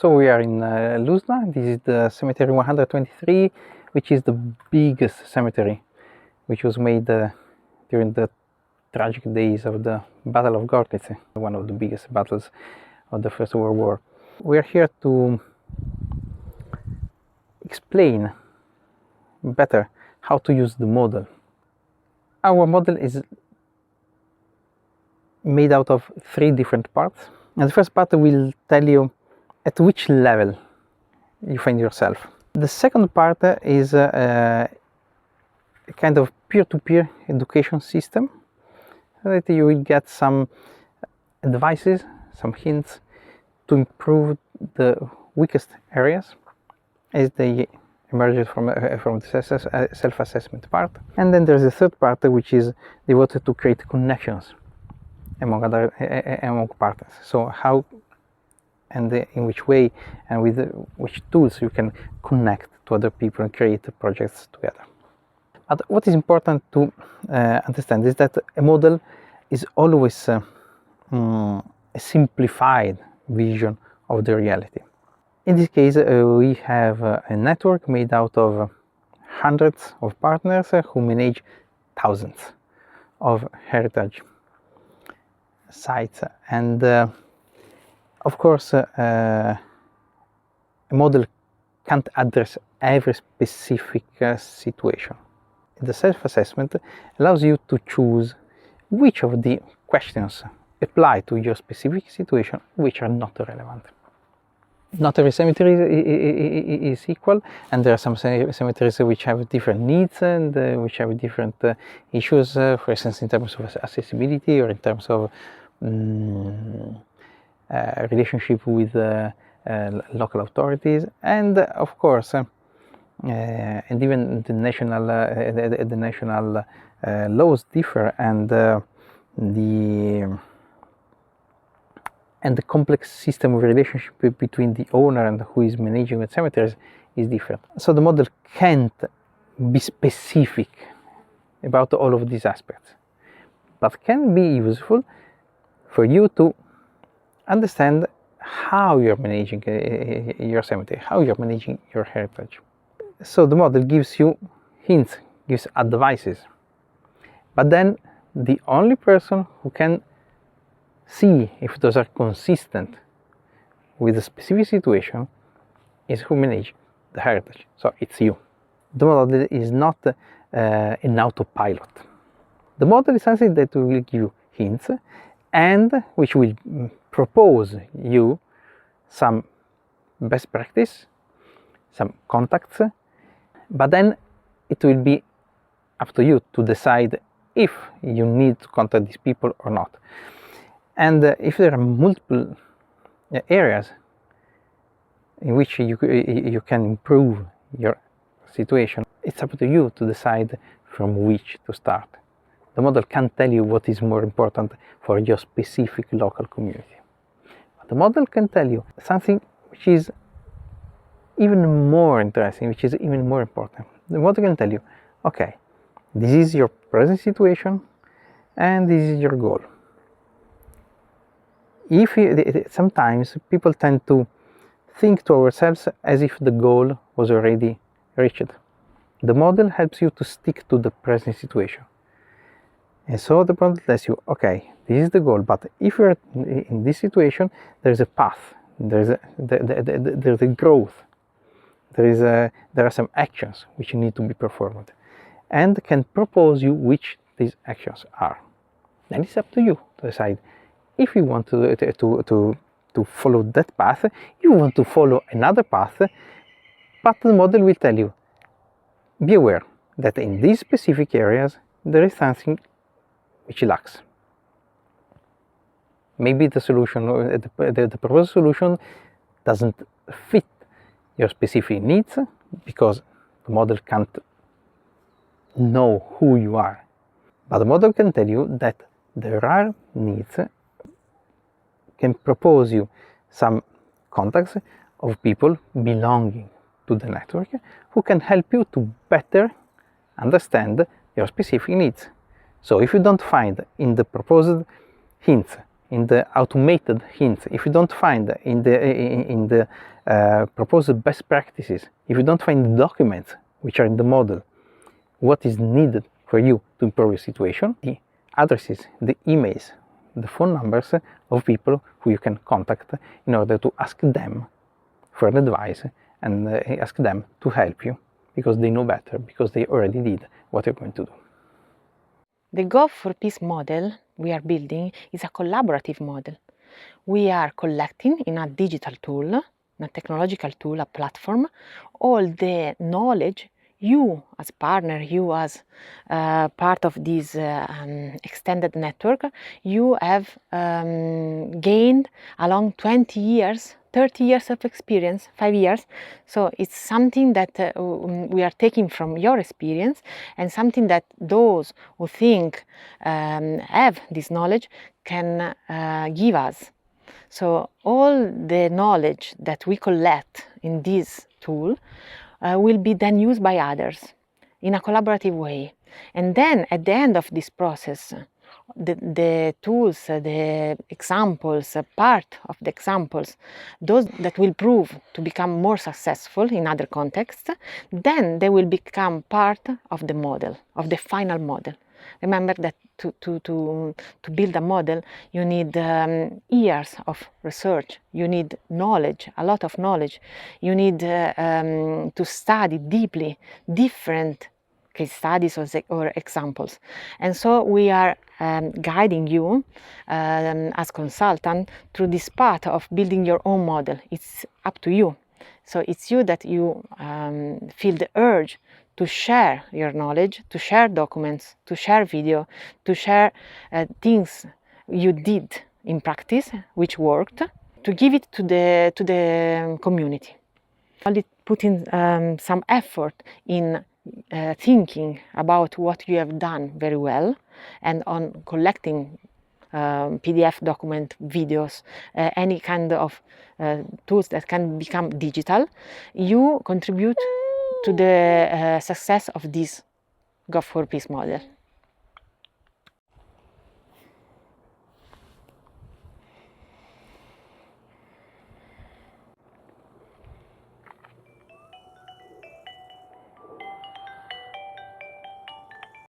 So we are in Luzna. This is the cemetery 123, which is the biggest cemetery, which was made during the tragic days of the Battle of Gorlice, one of the biggest battles of the First World War. We are here to explain better how to use the model. Our model is made out of 3 different parts. And the first part will tell you at which level you find yourself. The second part is a kind of peer-to-peer education system, so that you will get some advices, some hints to improve the weakest areas as they emerge from the self-assessment part. And then there's a third part which is devoted to create connections among partners. So how and in which way and with which tools you can connect to other people and create projects together. But what is important to understand is that a model is always a simplified vision of the reality. In this case, we have a network made out of hundreds of partners who manage thousands of heritage sites, and of course a model can't address every specific situation. The self-assessment allows you to choose which of the questions apply to your specific situation, which are not relevant. Not every cemetery is equal, and there are some cemeteries which have different needs and which have different issues, for instance in terms of accessibility or in terms of relationship with local authorities, and of course and even the national laws differ, and the complex system of relationship between the owner and who is managing the cemeteries is different. So the model can't be specific about all of these aspects, but can be useful for you to understand how you're managing your cemetery, how you're managing your heritage. So the model gives you hints, gives advices, but then the only person who can see if those are consistent with a specific situation is who manages the heritage. So it's you. The model is not an autopilot. The model is something that will give you hints and which will propose you some best practice, some contacts, but then it will be up to you to decide if you need to contact these people or not. And if there are multiple areas in which you can improve your situation, it's up to you to decide from which to start. The model can't tell you what is more important for your specific local community. But the model can tell you something which is even more interesting, which is even more important. The model can tell you, okay, this is your present situation and this is your goal. Sometimes people tend to think to ourselves as if the goal was already reached. The model helps you to stick to the present situation. And so the model tells you, okay, this is the goal, but if you're in this situation, there's a path, there's a growth, there are some actions which need to be performed, and can propose you which these actions are. Then it's up to you to decide if you want to follow that path, you want to follow another path, but the model will tell you, be aware that in these specific areas there is something which lacks. Maybe the solution, the proposed solution doesn't fit your specific needs because the model can't know who you are. But the model can tell you that there are needs, can propose you some contacts of people belonging to the network who can help you to better understand your specific needs. So if you don't find in the proposed hints, in the automated hints, if you don't find in the proposed best practices, if you don't find the documents which are in the model, what is needed for you to improve your situation, the addresses, the emails, the phone numbers of people who you can contact in order to ask them for advice and ask them to help you, because they know better, because they already did what you're going to do. The Gov4Peace model we are building is a collaborative model. We are collecting in a digital tool, a technological tool, a platform, all the knowledge you as partner, you as part of this extended network, you have gained along 20 years, 30 years of experience, 5 years. So it's something that we are taking from your experience, and something that those who think have this knowledge can give us. So all the knowledge that we collect in this tool will be then used by others in a collaborative way. And then at the end of this process, the tools, the examples, part of the examples, those that will prove to become more successful in other contexts, then they will become part of the model, of the final model. Remember that to build a model, you need years of research, you need knowledge, a lot of knowledge. You need to study deeply different case studies or examples. And so we are guiding you as consultant through this path of building your own model. It's up to you. So it's you that you feel the urge to share your knowledge, to share documents, to share video, to share things you did in practice, which worked, to give it to the community. Only putting some effort in thinking about what you have done very well, and on collecting PDF document, videos, any kind of tools that can become digital, you contribute to the success of this Gov4Peace model.